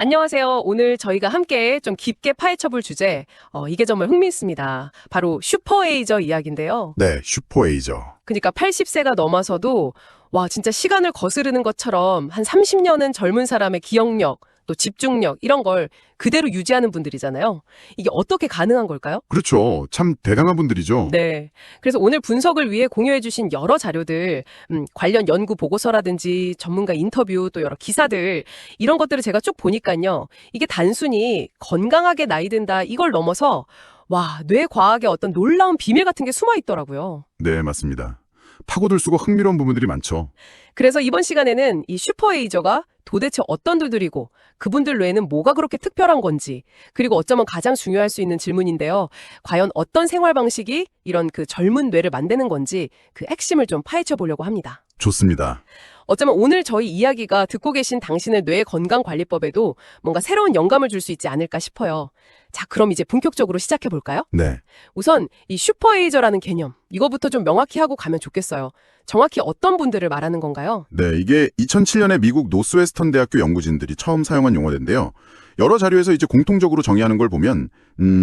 안녕하세요. 오늘 저희가 함께 좀 깊게 파헤쳐볼 주제, 이게 정말 흥미있습니다. 바로 슈퍼에이저 이야기인데요. 네, 슈퍼에이저. 그러니까 80세가 넘어서도 와, 진짜 시간을 거스르는 것처럼 한 30년은 젊은 사람의 기억력, 또 집중력 이런 걸 그대로 유지하는 분들이잖아요. 이게 어떻게 가능한 걸까요? 그렇죠. 참 대단한 분들이죠. 네. 그래서 오늘 분석을 위해 공유해 주신 여러 자료들, 관련 연구 보고서라든지 전문가 인터뷰 또 여러 기사들, 이런 것들을 제가 쭉 보니까요. 이게 단순히 건강하게 나이 든다 이걸 넘어서 와, 뇌 과학의 어떤 놀라운 비밀 같은 게 숨어 있더라고요. 네, 맞습니다. 파고들 수가 흥미로운 부분들이 많죠. 그래서 이번 시간에는 이 슈퍼에이저가 도대체 어떤 분들이고 그분들 뇌는 뭐가 그렇게 특별한 건지, 그리고 어쩌면 가장 중요할 수 있는 질문인데요. 과연 어떤 생활 방식이 이런 그 젊은 뇌를 만드는 건지 그 핵심을 좀 파헤쳐 보려고 합니다. 좋습니다. 어쩌면 오늘 저희 이야기가 듣고 계신 당신의 뇌 건강 관리법에도 뭔가 새로운 영감을 줄 수 있지 않을까 싶어요. 자, 그럼 이제 본격적으로 시작해 볼까요? 네, 우선 이 슈퍼에이저라는 개념, 이거부터 좀 명확히 하고 가면 좋겠어요. 정확히 어떤 분들을 말하는 건가요? 네, 이게 2007년에 미국 노스웨스턴 대학교 연구진들이 처음 사용한 용어인데요. 여러 자료에서 이제 공통적으로 정의하는 걸 보면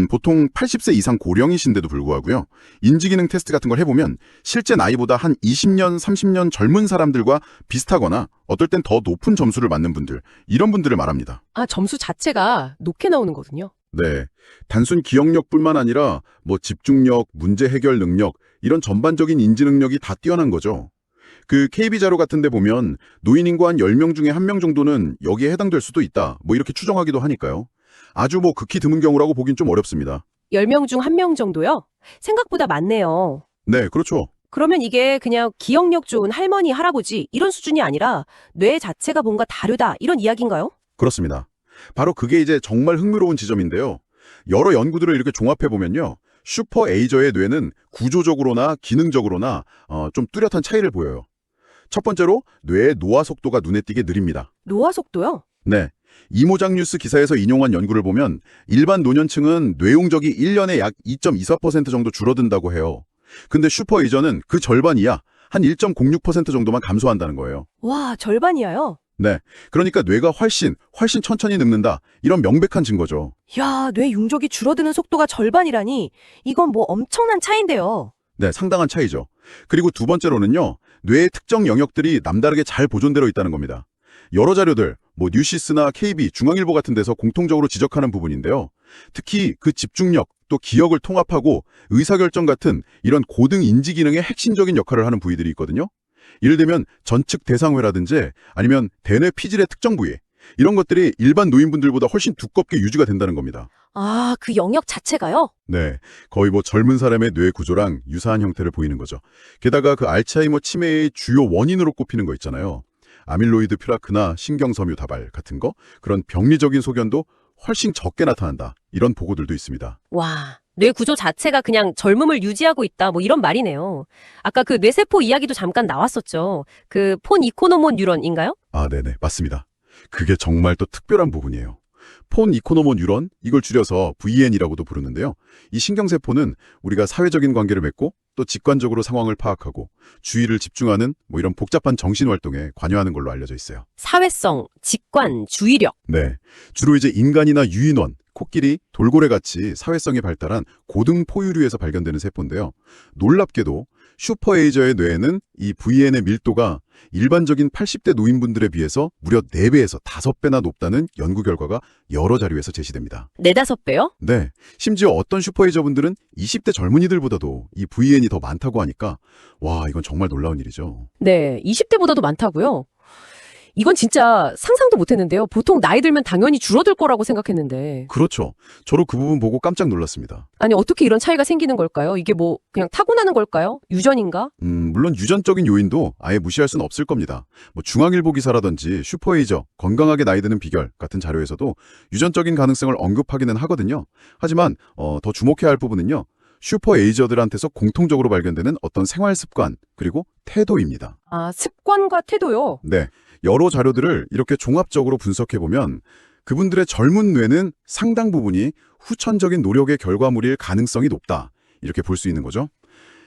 보통 80세 이상 고령이신데도 불구하고요. 인지기능 테스트 같은 걸 해보면 실제 나이보다 한 20년, 30년 젊은 사람들과 비슷하거나 어떨 땐 더 높은 점수를 받는 분들, 이런 분들을 말합니다. 아, 점수 자체가 높게 나오는 거군요. 네, 단순 기억력뿐만 아니라 뭐 집중력, 문제 해결 능력, 이런 전반적인 인지 능력이 다 뛰어난 거죠. 그 KB 자료 같은 데 보면 노인 인구 한 10명 중에 1명 정도는 여기에 해당될 수도 있다. 뭐 이렇게 추정하기도 하니까요. 아주 뭐 극히 드문 경우라고 보긴 좀 어렵습니다. 10명 중 1명 정도요? 생각보다 많네요. 네, 그렇죠. 그러면 이게 그냥 기억력 좋은 할머니, 할아버지 이런 수준이 아니라 뇌 자체가 뭔가 다르다 이런 이야기인가요? 그렇습니다. 바로 그게 이제 정말 흥미로운 지점인데요. 여러 연구들을 이렇게 종합해보면요. 슈퍼에이저의 뇌는 구조적으로나 기능적으로나 좀 뚜렷한 차이를 보여요. 첫 번째로 뇌의 노화 속도가 눈에 띄게 느립니다. 노화 속도요? 네. 이모작 뉴스 기사에서 인용한 연구를 보면 일반 노년층은 뇌용적이 1년에 약 2.24% 정도 줄어든다고 해요. 근데 슈퍼에이저는 그 절반 이하, 한 1.06% 정도만 감소한다는 거예요. 와, 절반이야요? 네. 그러니까 뇌가 훨씬 천천히 늙는다. 이런 명백한 증거죠. 야, 뇌 용적이 줄어드는 속도가 절반이라니 이건 뭐 엄청난 차이인데요. 네, 상당한 차이죠. 그리고 두 번째로는요. 뇌의 특정 영역들이 남다르게 잘 보존되어 있다는 겁니다. 여러 자료들, 뭐 뉴시스나 KB, 중앙일보 같은 데서 공통적으로 지적하는 부분인데요. 특히 그 집중력, 또 기억을 통합하고 의사결정 같은 이런 고등 인지 기능의 핵심적인 역할을 하는 부위들이 있거든요. 예를 들면 전측 대상회라든지 아니면 대뇌 피질의 특정 부위, 이런 것들이 일반 노인분들보다 훨씬 두껍게 유지가 된다는 겁니다. 아, 그 영역 자체가요? 네, 거의 뭐 젊은 사람의 뇌 구조랑 유사한 형태를 보이는 거죠. 게다가 그 알츠하이머 치매의 주요 원인으로 꼽히는 거 있잖아요. 아밀로이드 플라크나 신경섬유 다발 같은 거, 그런 병리적인 소견도 훨씬 적게 나타난다. 이런 보고들도 있습니다. 와, 뇌 구조 자체가 그냥 젊음을 유지하고 있다 뭐 이런 말이네요. 아까 그 뇌세포 이야기도 잠깐 나왔었죠. 그 폰 이코노몬 뉴런인가요? 아, 네네, 맞습니다. 그게 정말 또 특별한 부분이에요. 폰 이코노모 뉴런, 이걸 줄여서 VN이라고도 부르는데요. 이 신경세포는 우리가 사회적인 관계를 맺고 또 직관적으로 상황을 파악하고 주의를 집중하는 뭐 이런 복잡한 정신활동에 관여하는 걸로 알려져 있어요. 사회성, 직관, 주의력. 네, 주로 이제 인간이나 유인원, 코끼리, 돌고래같이 사회성이 발달한 고등 포유류에서 발견되는 세포인데요. 놀랍게도 슈퍼에이저의 뇌에는 이 VN의 밀도가 일반적인 80대 노인분들에 비해서 무려 4배에서 5배나 높다는 연구 결과가 여러 자료에서 제시됩니다. 4-5배요? 네, 심지어 어떤 슈퍼에이저 분들은 20대 젊은이들보다도 이 VN이 더 많다고 하니까 와, 이건 정말 놀라운 일이죠. 네, 20대보다도 많다고요? 이건 진짜 상상도 못했는데요. 보통 나이 들면 당연히 줄어들 거라고 생각했는데. 그렇죠. 저도 그 부분 보고 깜짝 놀랐습니다. 아니, 어떻게 이런 차이가 생기는 걸까요? 이게 뭐 그냥 타고나는 걸까요? 유전인가? 물론 유전적인 요인도 아예 무시할 수는 없을 겁니다. 뭐 중앙일보 기사라든지 슈퍼에이저, 건강하게 나이 드는 비결 같은 자료에서도 유전적인 가능성을 언급하기는 하거든요. 하지만 더 주목해야 할 부분은요. 슈퍼에이저들한테서 공통적으로 발견되는 어떤 생활 습관, 그리고 태도입니다. 아, 습관과 태도요? 네, 여러 자료들을 이렇게 종합적으로 분석해보면 그분들의 젊은 뇌는 상당 부분이 후천적인 노력의 결과물일 가능성이 높다. 이렇게 볼 수 있는 거죠.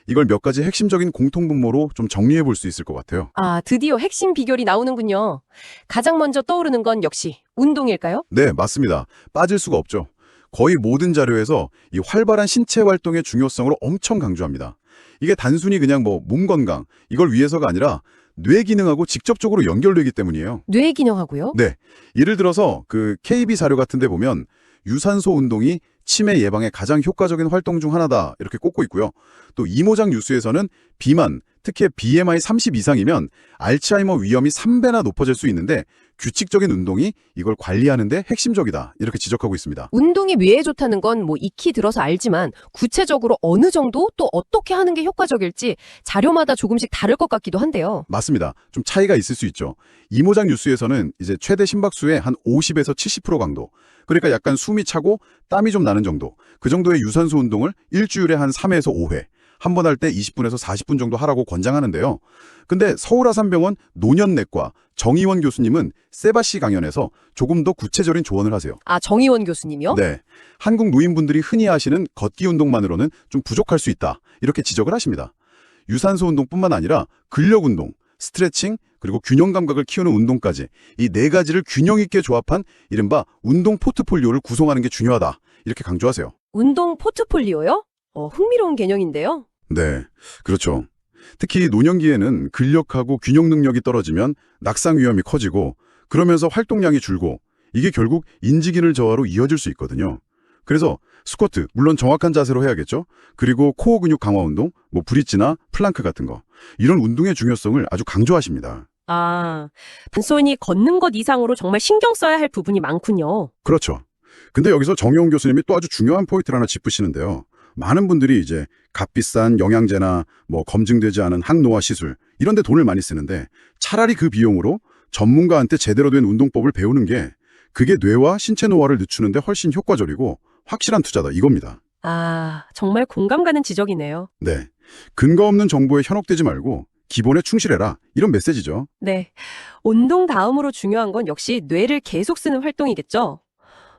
이걸 몇 가지 핵심적인 공통분모로 좀 정리해 볼 수 있을 것 같아요. 아, 드디어 핵심 비결이 나오는군요. 가장 먼저 떠오르는 건 역시 운동일까요? 네, 맞습니다. 빠질 수가 없죠. 거의 모든 자료에서 이 활발한 신체 활동의 중요성을 엄청 강조합니다. 이게 단순히 그냥 뭐 몸 건강, 이걸 위해서가 아니라 뇌 기능하고 직접적으로 연결되기 때문이에요. 뇌 기능하고요? 네. 예를 들어서 그 KB 자료 같은 데 보면 유산소 운동이 치매 예방에 가장 효과적인 활동 중 하나다 이렇게 꼽고 있고요. 또 이모작 뉴스에서는 비만, 특히 BMI 30 이상이면 알츠하이머 위험이 3배나 높아질 수 있는데 규칙적인 운동이 이걸 관리하는 데 핵심적이다 이렇게 지적하고 있습니다. 운동이 뇌에 좋다는 건 뭐 익히 들어서 알지만 구체적으로 어느 정도 또 어떻게 하는 게 효과적일지 자료마다 조금씩 다를 것 같기도 한데요. 맞습니다. 좀 차이가 있을 수 있죠. 이모작 뉴스에서는 이제 최대 심박수의 한 50에서 70% 강도, 그러니까 약간 숨이 차고 땀이 좀 나는 정도, 그 정도의 유산소 운동을 일주일에 한 3회에서 5회, 한 번 할 때 20분에서 40분 정도 하라고 권장하는데요. 근데 서울아산병원 노년내과 정의원 교수님은 세바시 강연에서 조금 더 구체적인 조언을 하세요. 아, 정의원 교수님이요? 네. 한국 노인분들이 흔히 하시는 걷기 운동만으로는 좀 부족할 수 있다. 이렇게 지적을 하십니다. 유산소 운동뿐만 아니라 근력 운동, 스트레칭, 그리고 균형 감각을 키우는 운동까지 이 네 가지를 균형 있게 조합한 이른바 운동 포트폴리오를 구성하는 게 중요하다. 이렇게 강조하세요. 운동 포트폴리오요? 흥미로운 개념인데요. 네, 그렇죠. 특히 노년기에는 근력하고 균형 능력이 떨어지면 낙상 위험이 커지고 그러면서 활동량이 줄고 이게 결국 인지기능 저하로 이어질 수 있거든요. 그래서 스쿼트, 물론 정확한 자세로 해야겠죠. 그리고 코어 근육 강화 운동, 뭐 브릿지나 플랑크 같은 거. 이런 운동의 중요성을 아주 강조하십니다. 아, 단순히 걷는 것 이상으로 정말 신경 써야 할 부분이 많군요. 그렇죠. 근데 여기서 정혜원 교수님이 또 아주 중요한 포인트를 하나 짚으시는데요. 많은 분들이 이제 값비싼 영양제나 뭐 검증되지 않은 항노화 시술 이런 데 돈을 많이 쓰는데 차라리 그 비용으로 전문가한테 제대로 된 운동법을 배우는 게 그게 뇌와 신체 노화를 늦추는 데 훨씬 효과적이고 확실한 투자다 이겁니다. 아, 정말 공감 가는 지적이네요. 네. 근거 없는 정보에 현혹되지 말고 기본에 충실해라 이런 메시지죠. 네. 운동 다음으로 중요한 건 역시 뇌를 계속 쓰는 활동이겠죠.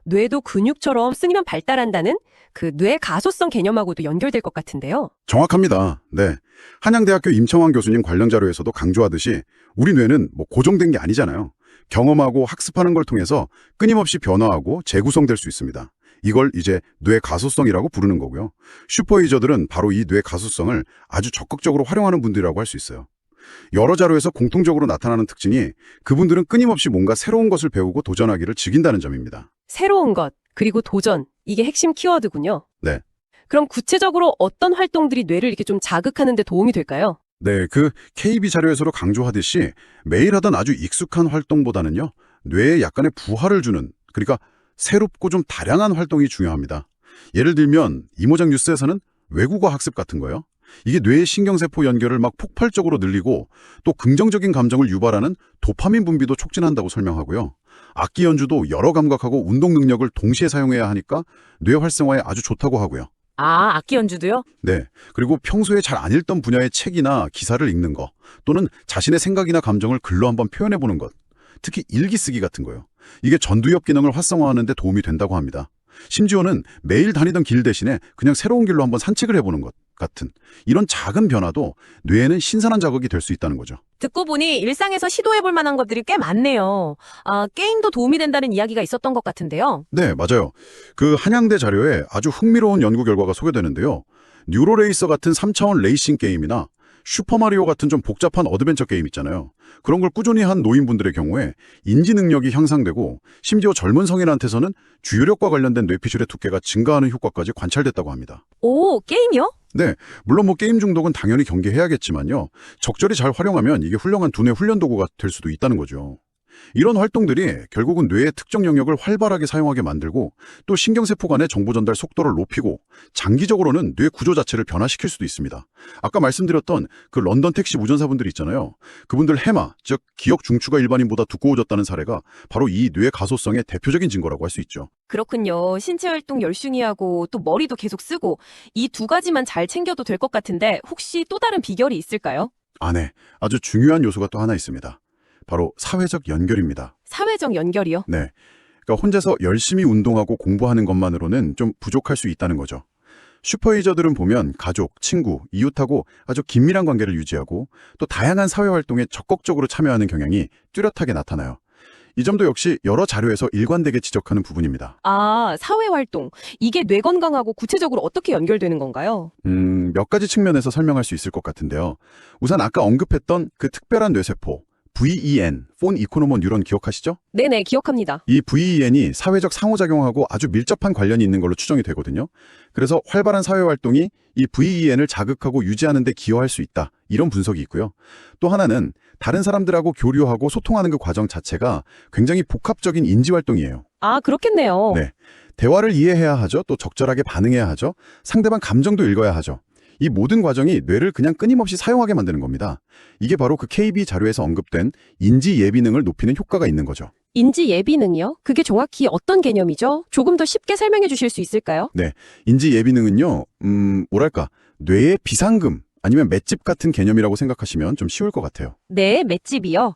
뇌도 근육처럼 쓰면 발달한다는 그 뇌 가소성 개념하고도 연결될 것 같은데요. 정확합니다. 네. 한양대학교 임청환 교수님 관련 자료에서도 강조하듯이 우리 뇌는 뭐 고정된 게 아니잖아요. 경험하고 학습하는 걸 통해서 끊임없이 변화하고 재구성될 수 있습니다. 이걸 이제 뇌 가소성이라고 부르는 거고요. 슈퍼유저들은 바로 이 뇌 가소성을 아주 적극적으로 활용하는 분들이라고 할 수 있어요. 여러 자료에서 공통적으로 나타나는 특징이 그분들은 끊임없이 뭔가 새로운 것을 배우고 도전하기를 즐긴다는 점입니다. 새로운 것, 그리고 도전, 이게 핵심 키워드군요. 네. 그럼 구체적으로 어떤 활동들이 뇌를 이렇게 좀 자극하는 데 도움이 될까요? 네, 그 KB 자료에서도 강조하듯이 매일 하던 아주 익숙한 활동보다는요, 뇌에 약간의 부하를 주는, 그러니까 새롭고 좀 다양한 활동이 중요합니다. 예를 들면 이모작 뉴스에서는 외국어 학습 같은 거요. 이게 뇌의 신경세포 연결을 막 폭발적으로 늘리고 또 긍정적인 감정을 유발하는 도파민 분비도 촉진한다고 설명하고요. 악기 연주도 여러 감각하고 운동 능력을 동시에 사용해야 하니까 뇌 활성화에 아주 좋다고 하고요. 아, 악기 연주도요? 네. 그리고 평소에 잘 안 읽던 분야의 책이나 기사를 읽는 거, 또는 자신의 생각이나 감정을 글로 한번 표현해보는 것, 특히 일기 쓰기 같은 거요. 이게 전두엽 기능을 활성화하는 데 도움이 된다고 합니다. 심지어는 매일 다니던 길 대신에 그냥 새로운 길로 한번 산책을 해보는 것 같은 이런 작은 변화도 뇌에는 신선한 자극이 될 수 있다는 거죠. 듣고 보니 일상에서 시도해볼 만한 것들이 꽤 많네요. 아, 게임도 도움이 된다는 이야기가 있었던 것 같은데요. 네, 맞아요. 그 한양대 자료에 아주 흥미로운 연구 결과가 소개되는데요. 뉴로레이서 같은 3차원 레이싱 게임이나 슈퍼마리오 같은 좀 복잡한 어드벤처 게임 있잖아요. 그런 걸 꾸준히 한 노인분들의 경우에 인지 능력이 향상되고 심지어 젊은 성인한테서는 주요력과 관련된 뇌피줄의 두께가 증가하는 효과까지 관찰됐다고 합니다. 오, 게임이요? 네, 물론 뭐 게임 중독은 당연히 경계해야겠지만요. 적절히 잘 활용하면 이게 훌륭한 두뇌 훈련 도구가 될 수도 있다는 거죠. 이런 활동들이 결국은 뇌의 특정 영역을 활발하게 사용하게 만들고 또 신경세포 간의 정보 전달 속도를 높이고 장기적으로는 뇌 구조 자체를 변화시킬 수도 있습니다. 아까 말씀드렸던 그 런던 택시 운전사분들 있잖아요. 그분들 해마, 즉 기억 중추가 일반인보다 두꺼워졌다는 사례가 바로 이 뇌 가소성의 대표적인 증거라고 할 수 있죠. 그렇군요. 신체 활동 열심히 하고 또 머리도 계속 쓰고 이 두 가지만 잘 챙겨도 될 것 같은데 혹시 또 다른 비결이 있을까요? 네. 아주 중요한 요소가 또 하나 있습니다. 바로 사회적 연결입니다. 사회적 연결이요? 네. 그러니까 혼자서 열심히 운동하고 공부하는 것만으로는 좀 부족할 수 있다는 거죠. 슈퍼에이저들은 보면 가족, 친구, 이웃하고 아주 긴밀한 관계를 유지하고 또 다양한 사회활동에 적극적으로 참여하는 경향이 뚜렷하게 나타나요. 이 점도 역시 여러 자료에서 일관되게 지적하는 부분입니다. 아, 사회활동. 이게 뇌 건강하고 구체적으로 어떻게 연결되는 건가요? 몇 가지 측면에서 설명할 수 있을 것 같은데요. 우선 아까 언급했던 그 특별한 뇌세포, VEN, 폰 이코노모 뉴런 기억하시죠? 네네, 기억합니다. 이 VEN이 사회적 상호작용하고 아주 밀접한 관련이 있는 걸로 추정이 되거든요. 그래서 활발한 사회활동이 이 VEN을 자극하고 유지하는 데 기여할 수 있다. 이런 분석이 있고요. 또 하나는 다른 사람들하고 교류하고 소통하는 그 과정 자체가 굉장히 복합적인 인지활동이에요. 아, 그렇겠네요. 네. 대화를 이해해야 하죠. 또 적절하게 반응해야 하죠. 상대방 감정도 읽어야 하죠. 이 모든 과정이 뇌를 그냥 끊임없이 사용하게 만드는 겁니다. 이게 바로 그 KB 자료에서 언급된 인지 예비능을 높이는 효과가 있는 거죠. 인지 예비능이요? 그게 정확히 어떤 개념이죠? 조금 더 쉽게 설명해 주실 수 있을까요? 네. 인지 예비능은요, 뭐랄까, 뇌의 비상금 아니면 맷집 같은 개념이라고 생각하시면 좀 쉬울 것 같아요. 네, 맷집이요.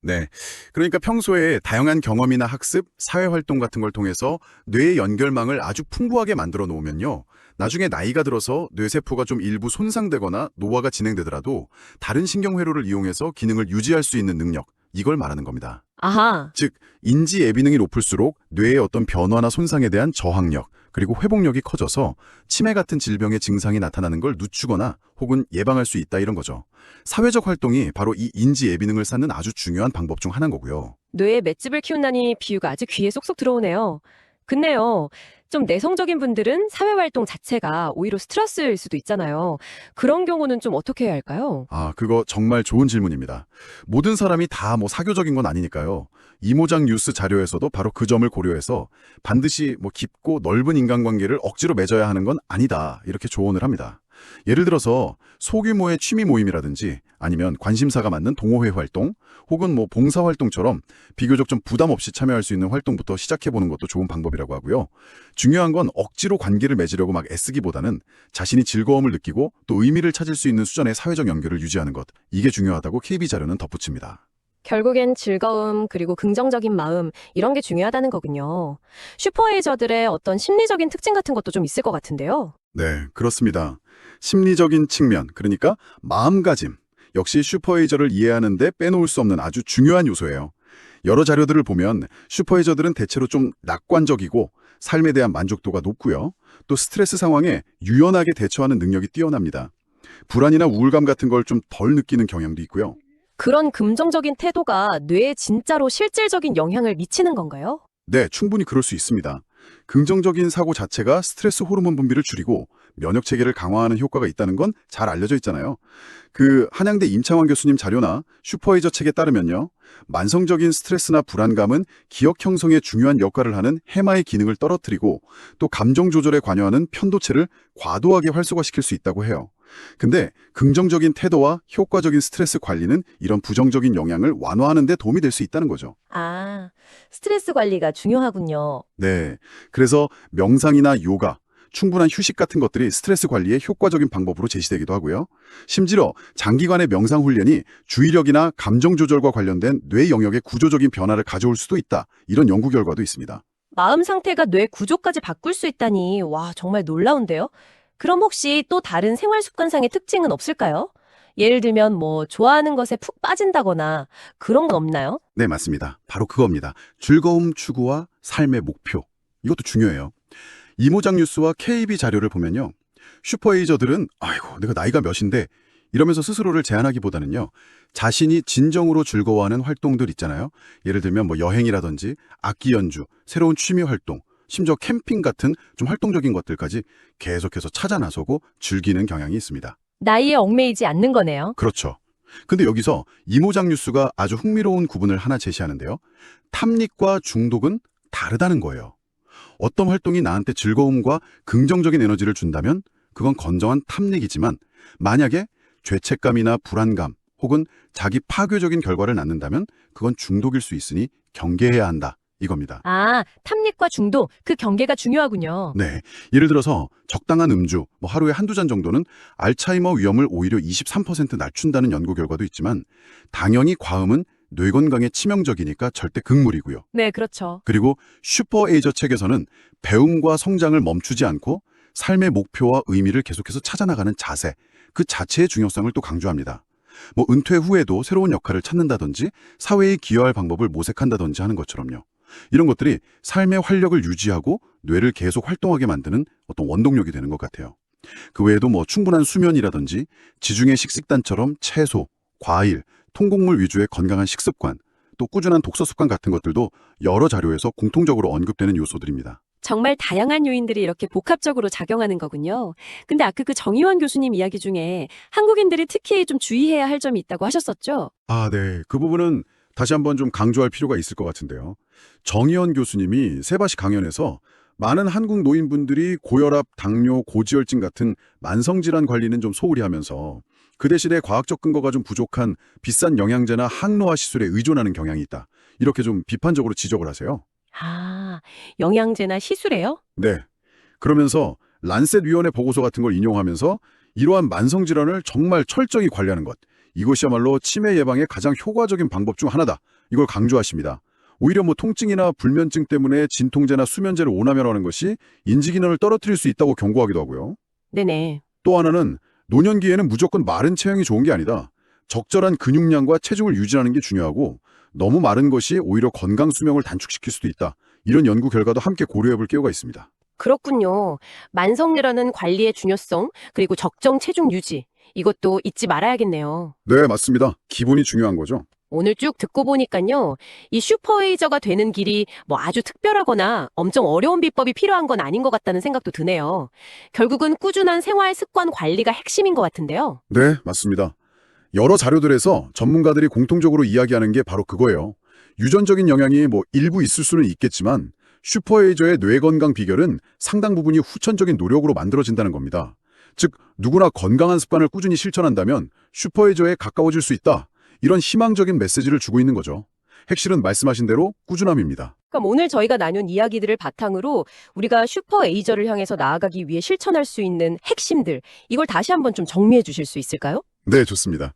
네. 그러니까 평소에 다양한 경험이나 학습, 사회활동 같은 걸 통해서 뇌의 연결망을 아주 풍부하게 만들어 놓으면요. 나중에 나이가 들어서 뇌세포가 좀 일부 손상되거나 노화가 진행되더라도 다른 신경회로를 이용해서 기능을 유지할 수 있는 능력, 이걸 말하는 겁니다. 아하. 즉, 인지 예비능이 높을수록 뇌의 어떤 변화나 손상에 대한 저항력, 그리고 회복력이 커져서 치매 같은 질병의 증상이 나타나는 걸 늦추거나 혹은 예방할 수 있다 이런 거죠. 사회적 활동이 바로 이 인지 예비능을 쌓는 아주 중요한 방법 중 하나인 거고요. 뇌에 맷집을 키운다니 비유가 아주 귀에 쏙쏙 들어오네요. 근데요, 좀 내성적인 분들은 사회활동 자체가 오히려 스트레스일 수도 있잖아요. 그런 경우는 좀 어떻게 해야 할까요? 아, 그거 정말 좋은 질문입니다. 모든 사람이 다 사교적인 건 아니니까요. 이모작 뉴스 자료에서도 바로 그 점을 고려해서 반드시 깊고 넓은 인간관계를 억지로 맺어야 하는 건 아니다. 이렇게 조언을 합니다. 예를 들어서 소규모의 취미 모임이라든지 아니면 관심사가 맞는 동호회 활동 혹은 봉사활동처럼 비교적 좀 부담 없이 참여할 수 있는 활동부터 시작해보는 것도 좋은 방법이라고 하고요. 중요한 건 억지로 관계를 맺으려고 막 애쓰기보다는 자신이 즐거움을 느끼고 또 의미를 찾을 수 있는 수준의 사회적 연결을 유지하는 것. 이게 중요하다고 KB 자료는 덧붙입니다. 결국엔 즐거움 그리고 긍정적인 마음 이런 게 중요하다는 거군요. 슈퍼에이저들의 어떤 심리적인 특징 같은 것도 좀 있을 것 같은데요. 네, 그렇습니다. 심리적인 측면, 그러니까 마음가짐, 역시 슈퍼에이저를 이해하는 데 빼놓을 수 없는 아주 중요한 요소예요. 여러 자료들을 보면 슈퍼에이저들은 대체로 좀 낙관적이고 삶에 대한 만족도가 높고요. 또 스트레스 상황에 유연하게 대처하는 능력이 뛰어납니다. 불안이나 우울감 같은 걸 좀 덜 느끼는 경향도 있고요. 그런 긍정적인 태도가 뇌에 진짜로 실질적인 영향을 미치는 건가요? 네, 충분히 그럴 수 있습니다. 긍정적인 사고 자체가 스트레스 호르몬 분비를 줄이고 면역 체계를 강화하는 효과가 있다는 건 잘 알려져 있잖아요. 그 한양대 임창환 교수님 자료나 슈퍼에이저 책에 따르면요. 만성적인 스트레스나 불안감은 기억 형성에 중요한 역할을 하는 해마의 기능을 떨어뜨리고 또 감정 조절에 관여하는 편도체를 과도하게 활성화시킬 수 있다고 해요. 근데 긍정적인 태도와 효과적인 스트레스 관리는 이런 부정적인 영향을 완화하는 데 도움이 될 수 있다는 거죠. 아, 스트레스 관리가 중요하군요. 네. 그래서 명상이나 요가, 충분한 휴식 같은 것들이 스트레스 관리의 효과적인 방법으로 제시되기도 하고요. 심지어 장기간의 명상 훈련이 주의력이나 감정 조절과 관련된 뇌 영역의 구조적인 변화를 가져올 수도 있다. 이런 연구 결과도 있습니다. 마음 상태가 뇌 구조까지 바꿀 수 있다니, 와, 정말 놀라운데요? 그럼 혹시 또 다른 생활 습관상의 특징은 없을까요? 예를 들면 좋아하는 것에 푹 빠진다거나 그런 건 없나요? 네, 맞습니다. 바로 그겁니다. 즐거움 추구와 삶의 목표. 이것도 중요해요. 이모작 뉴스와 KB 자료를 보면요. 슈퍼에이저들은 아이고, 내가 나이가 몇인데 이러면서 스스로를 제한하기보다는요. 자신이 진정으로 즐거워하는 활동들 있잖아요. 예를 들면 여행이라든지 악기 연주, 새로운 취미 활동, 심지어 캠핑 같은 좀 활동적인 것들까지 계속해서 찾아 나서고 즐기는 경향이 있습니다. 나이에 얽매이지 않는 거네요. 그렇죠. 근데 여기서 이모작 뉴스가 아주 흥미로운 구분을 하나 제시하는데요. 탐닉과 중독은 다르다는 거예요. 어떤 활동이 나한테 즐거움과 긍정적인 에너지를 준다면 그건 건전한 탐닉이지만 만약에 죄책감이나 불안감 혹은 자기 파괴적인 결과를 낳는다면 그건 중독일 수 있으니 경계해야 한다. 이겁니다. 아, 탐닉과 중독, 그 경계가 중요하군요. 네. 예를 들어서 적당한 음주, 하루에 한두 잔 정도는 알츠하이머 위험을 오히려 23% 낮춘다는 연구 결과도 있지만 당연히 과음은 뇌 건강에 치명적이니까 절대 극물이고요. 네, 그렇죠. 그리고 슈퍼에이저 책에서는 배움과 성장을 멈추지 않고 삶의 목표와 의미를 계속해서 찾아나가는 자세, 그 자체의 중요성을 또 강조합니다. 뭐 은퇴 후에도 새로운 역할을 찾는다든지 사회에 기여할 방법을 모색한다든지 하는 것처럼요. 이런 것들이 삶의 활력을 유지하고 뇌를 계속 활동하게 만드는 어떤 원동력이 되는 것 같아요. 그 외에도 뭐 충분한 수면이라든지 지중해 식습관처럼 채소, 과일, 통곡물 위주의 건강한 식습관, 또 꾸준한 독서 습관 같은 것들도 여러 자료에서 공통적으로 언급되는 요소들입니다. 정말 다양한 요인들이 이렇게 복합적으로 작용하는 거군요. 근데 아까 그 정의원 교수님 이야기 중에 한국인들이 특히 좀 주의해야 할 점이 있다고 하셨었죠? 네. 그 부분은 다시 한번 좀 강조할 필요가 있을 것 같은데요. 정의원 교수님이 세바시 강연에서 많은 한국 노인분들이 고혈압, 당뇨, 고지혈증 같은 만성질환 관리는 좀 소홀히 하면서 그 대신에 과학적 근거가 좀 부족한 비싼 영양제나 항노화 시술에 의존하는 경향이 있다. 이렇게 좀 비판적으로 지적을 하세요. 아, 영양제나 시술에요? 네. 그러면서 란셋 위원회 보고서 같은 걸 인용하면서 이러한 만성 질환을 정말 철저히 관리하는 것. 이것이야말로 치매 예방의 가장 효과적인 방법 중 하나다. 이걸 강조하십니다. 오히려 뭐 통증이나 불면증 때문에 진통제나 수면제를 오남용하는 것이 인지 기능을 떨어뜨릴 수 있다고 경고하기도 하고요. 네네. 또 하나는 노년기에는 무조건 마른 체형이 좋은 게 아니다. 적절한 근육량과 체중을 유지하는 게 중요하고 너무 마른 것이 오히려 건강 수명을 단축시킬 수도 있다. 이런 연구 결과도 함께 고려해 볼 필요가 있습니다. 그렇군요. 만성질환은 관리의 중요성, 그리고 적정 체중 유지. 이것도 잊지 말아야겠네요. 네, 맞습니다. 기본이 중요한 거죠. 오늘 쭉 듣고 보니까요, 이 슈퍼에이저가 되는 길이 뭐 아주 특별하거나 엄청 어려운 비법이 필요한 건 아닌 것 같다는 생각도 드네요. 결국은 꾸준한 생활 습관 관리가 핵심인 것 같은데요. 네, 맞습니다. 여러 자료들에서 전문가들이 공통적으로 이야기하는 게 바로 그거예요. 유전적인 영향이 뭐 일부 있을 수는 있겠지만 슈퍼에이저의 뇌 건강 비결은 상당 부분이 후천적인 노력으로 만들어진다는 겁니다. 즉, 누구나 건강한 습관을 꾸준히 실천한다면 슈퍼에이저에 가까워질 수 있다. 이런 희망적인 메시지를 주고 있는 거죠. 핵심은 말씀하신 대로 꾸준함입니다. 그럼 오늘 저희가 나눈 이야기들을 바탕으로 우리가 슈퍼에이저를 향해서 나아가기 위해 실천할 수 있는 핵심들, 이걸 다시 한번 좀 정리해 주실 수 있을까요? 네, 좋습니다.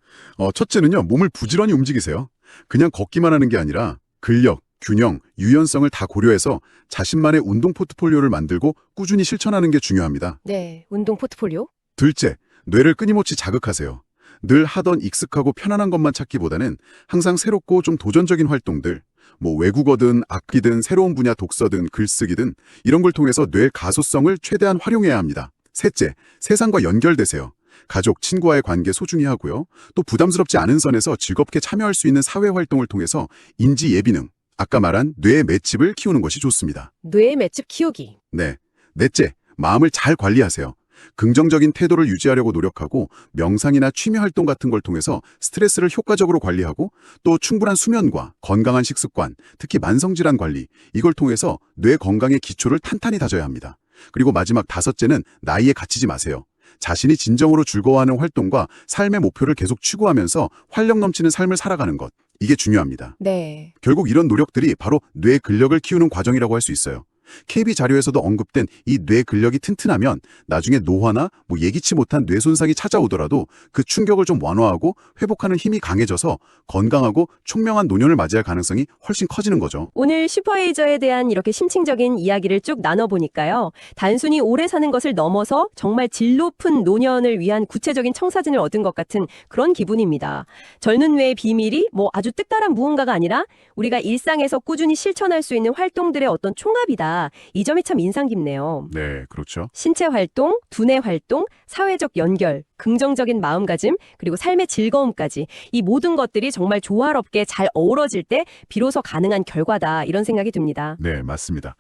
첫째는요, 몸을 부지런히 움직이세요. 그냥 걷기만 하는 게 아니라 근력, 균형, 유연성을 다 고려해서 자신만의 운동 포트폴리오를 만들고 꾸준히 실천하는 게 중요합니다. 네, 운동 포트폴리오. 둘째, 뇌를 끊임없이 자극하세요. 늘 하던 익숙하고 편안한 것만 찾기보다는 항상 새롭고 좀 도전적인 활동들, 뭐 외국어든 악기든 새로운 분야 독서든 글쓰기든 이런 걸 통해서 뇌 가소성을 최대한 활용해야 합니다. 셋째, 세상과 연결되세요. 가족, 친구와의 관계 소중히 하고요. 또 부담스럽지 않은 선에서 즐겁게 참여할 수 있는 사회 활동을 통해서 인지 예비능, 아까 말한 뇌의 맷집을 키우는 것이 좋습니다. 뇌의 맷집 키우기. 네. 넷째, 마음을 잘 관리하세요. 긍정적인 태도를 유지하려고 노력하고 명상이나 취미 활동 같은 걸 통해서 스트레스를 효과적으로 관리하고 또 충분한 수면과 건강한 식습관, 특히 만성질환 관리, 이걸 통해서 뇌 건강의 기초를 탄탄히 다져야 합니다. 그리고 마지막 다섯째는 나이에 갇히지 마세요. 자신이 진정으로 즐거워하는 활동과 삶의 목표를 계속 추구하면서 활력 넘치는 삶을 살아가는 것, 이게 중요합니다. 네. 결국 이런 노력들이 바로 뇌 근력을 키우는 과정이라고 할 수 있어요. KB 자료에서도 언급된 이 뇌 근력이 튼튼하면 나중에 노화나 뭐 예기치 못한 뇌 손상이 찾아오더라도 그 충격을 좀 완화하고 회복하는 힘이 강해져서 건강하고 총명한 노년을 맞이할 가능성이 훨씬 커지는 거죠. 오늘 슈퍼에이저에 대한 이렇게 심층적인 이야기를 쭉 나눠보니까요. 단순히 오래 사는 것을 넘어서 정말 질 높은 노년을 위한 구체적인 청사진을 얻은 것 같은 그런 기분입니다. 젊은 뇌의 비밀이 뭐 아주 뜻다란 무언가가 아니라 우리가 일상에서 꾸준히 실천할 수 있는 활동들의 어떤 총합이다. 이 점이 참 인상 깊네요. 네, 그렇죠. 신체 활동, 두뇌 활동, 사회적 연결, 긍정적인 마음가짐, 그리고 삶의 즐거움까지 이 모든 것들이 정말 조화롭게 잘 어우러질 때 비로소 가능한 결과다 이런 생각이 듭니다. 네, 맞습니다.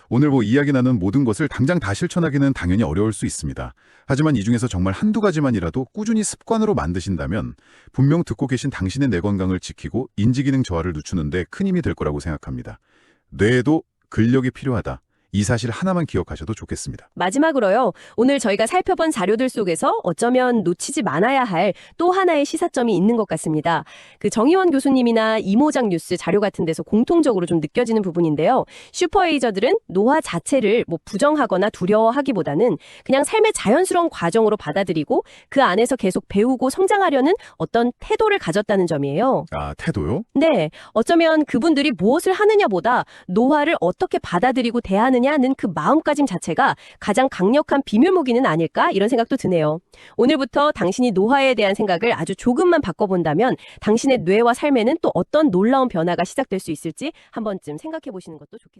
오늘 이야기 나눈 모든 것을 당장 다 실천하기는 당연히 어려울 수 있습니다. 하지만 이 중에서 정말 한두 가지만이라도 꾸준히 습관으로 만드신다면 분명 듣고 계신 당신의 뇌 건강을 지키고 인지기능 저하를 늦추는 데 큰 힘이 될 거라고 생각합니다. 뇌에도 근력이 필요하다. 이 사실 하나만 기억하셔도 좋겠습니다. 마지막으로요. 오늘 저희가 살펴본 자료들 속에서 어쩌면 놓치지 말아야 할 또 하나의 시사점이 있는 것 같습니다. 그 정의원 교수님이나 이모작 뉴스 자료 같은 데서 공통적으로 좀 느껴지는 부분인데요. 슈퍼에이저들은 노화 자체를 뭐 부정하거나 두려워하기보다는 그냥 삶의 자연스러운 과정으로 받아들이고 그 안에서 계속 배우고 성장하려는 어떤 태도를 가졌다는 점이에요. 아, 태도요? 네. 어쩌면 그분들이 무엇을 하느냐보다 노화를 어떻게 받아들이고 대하느냐 않겠냐는 그 마음가짐 자체가 가장 강력한 비밀 무기는 아닐까 이런 생각도 드네요. 오늘부터 당신이 노화에 대한 생각을 아주 조금만 바꿔본다면 당신의 뇌와 삶에는 또 어떤 놀라운 변화가 시작될 수 있을지 한 번쯤 생각해 보시는 것도 좋겠습니다.